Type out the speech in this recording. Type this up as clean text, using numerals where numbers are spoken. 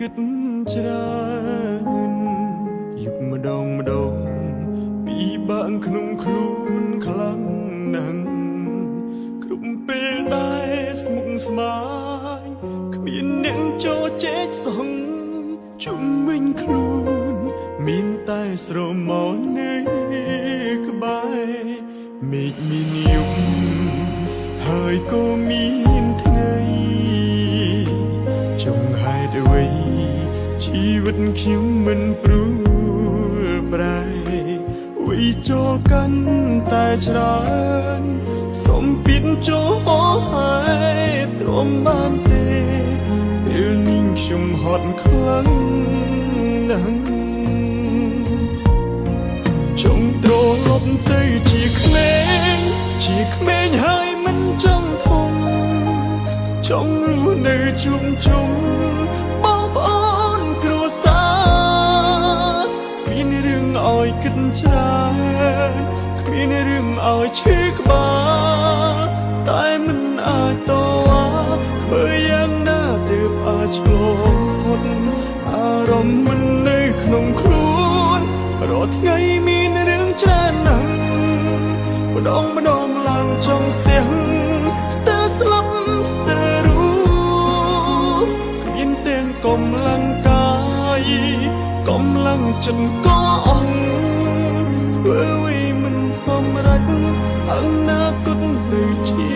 គិតច្រើនយុបម្ដងពីបាក់ក្នុងខ្លួនខ្លាំងណាស់គ្រប់ពេលដែលស្មុគស្មាញគ្មានអ្នកចូលជែកសងជុំវិញខ្លួនមានតែស្រមោលនៅក្បែរមេឃមានយប់ហើយក៏មានថ្ងៃចង្ហេតុអ្វីជីវិតខ្ញុំមិនព្រួលប្រែវិចូលកាន់តែច្រើនសុំពីនចូលហោហើយទ្រាំបានទេពេលនេះខ្ញុំហត់ខ្លាំងណាស់ចង់ត្រឡប់ទៅជាក្មេងហើយមិនចង់ធំចង់រស់នៅជុំបងប្អូនគ្រួសារគ្មានរឿងឲ្យគិតច្រើនគ្មានរឿងឲ្យឈឺក្បាលតែមិនអាចតវ៉ាធ្វើយ៉ាងណាទើបអាចឆ្លងផុតអារម្មណ៍មិននៅក្នុងខ្លួនរាល់ថ្ងៃមានរឿងច្រើនណាស់ម្ដងឡើងចង់ស្ទះស្ទើរស្លាប់ស្ទើររស់គ្មានទាំងកម្លាំងកាយកម្លាំងចិត្តក៏អស់ធ្វើអ្វីមិនសមរម្យអនាគតទៅជា